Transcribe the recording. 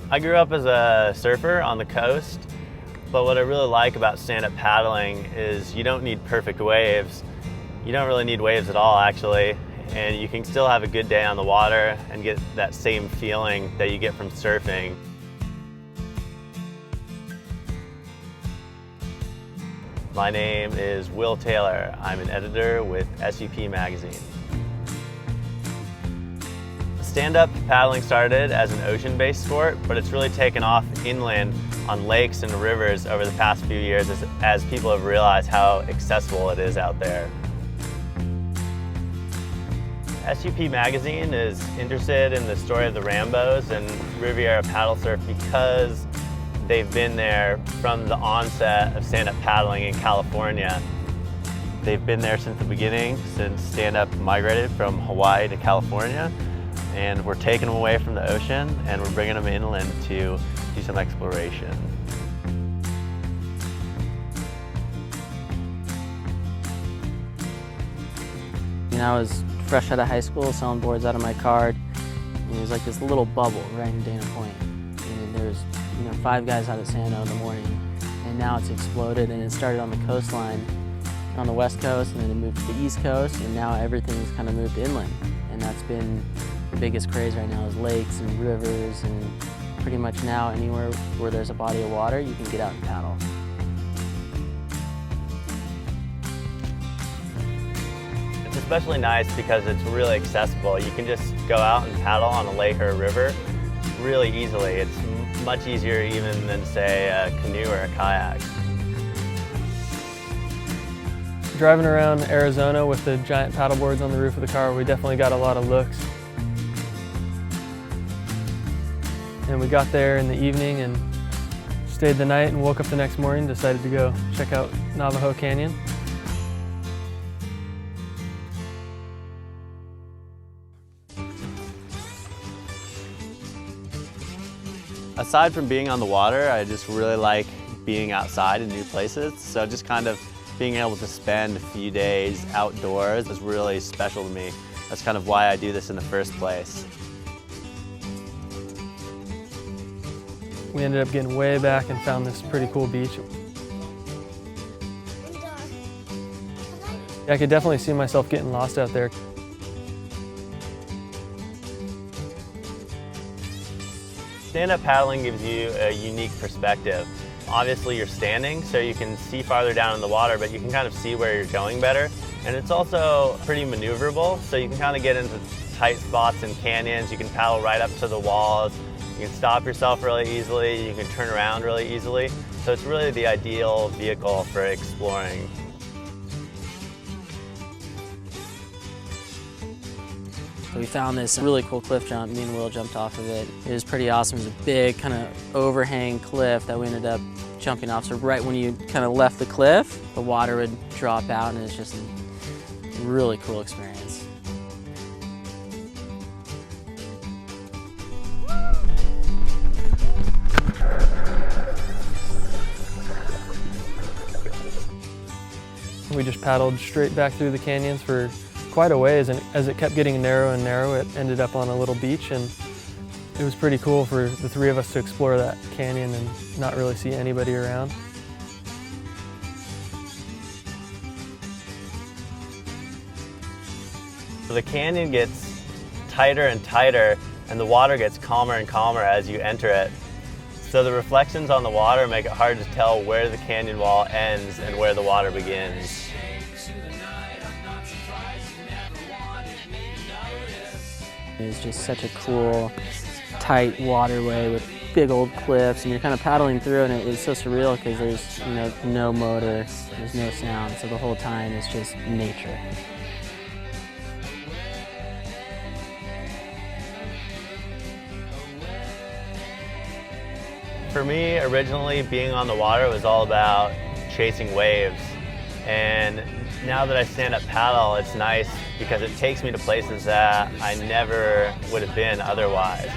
I grew up as a surfer on the coast, but what I really like about stand-up paddling is you don't need perfect waves. You don't really need waves at all, actually, and you can still have a good day on the water and get that same feeling that you get from surfing. My name is Will Taylor. I'm an editor with SUP magazine. Stand-up paddling started as an ocean-based sport, but it's really taken off inland on lakes and rivers over the past few years as people have realized how accessible it is out there. SUP magazine is interested in the story of the Rambos and Riviera paddle surf because they've been there from the onset of stand-up paddling in California. They've been there since the beginning, since stand-up migrated from Hawaii to California. And we're taking them away from the ocean and we're bringing them inland to do some exploration. I was fresh out of high school, selling boards out of my car. It was like this little bubble right in Dana Point. And there was 5 guys out at Sano in the morning. And now it's exploded, and it started on the coastline on the west coast, and then it moved to the east coast, and now everything's kind of moved inland. And that's been the biggest craze right now, is lakes and rivers, and pretty much now anywhere where there's a body of water, you can get out and paddle. It's especially nice because it's really accessible. You can just go out and paddle on a lake or a river really easily. It's much easier even than, say, a canoe or a kayak. Driving around Arizona with the giant paddle boards on the roof of the car, we definitely got a lot of looks. And we got there in the evening and stayed the night and woke up the next morning, decided to go check out Navajo Canyon. Aside from being on the water, I just really like being outside in new places. So just kind of being able to spend a few days outdoors is really special to me. That's kind of why I do this in the first place. We ended up getting way back and found this pretty cool beach. I could definitely see myself getting lost out there. Stand-up paddling gives you a unique perspective. Obviously you're standing, so you can see farther down in the water, but you can kind of see where you're going better. And it's also pretty maneuverable, so you can kind of get into tight spots and canyons. You can paddle right up to the walls. You can stop yourself really easily. You can turn around really easily. So it's really the ideal vehicle for exploring. We found this really cool cliff jump. Me and Will jumped off of it. It was pretty awesome. It was a big kind of overhang cliff that we ended up jumping off. So right when you kind of left the cliff, the water would drop out, and it's just a really cool experience. We just paddled straight back through the canyons for quite a ways, and as it kept getting narrow and narrow, it ended up on a little beach, and it was pretty cool for the 3 of us to explore that canyon and not really see anybody around. The canyon gets tighter and tighter, and the water gets calmer and calmer as you enter it. So the reflections on the water make it hard to tell where the canyon wall ends and where the water begins. It's just such a cool, tight waterway with big old cliffs, and you're kind of paddling through, and it's so surreal because there's no motor, there's no sound, so the whole time it's just nature. For me, originally, being on the water was all about chasing waves. And now that I stand up paddle, it's nice because it takes me to places that I never would have been otherwise.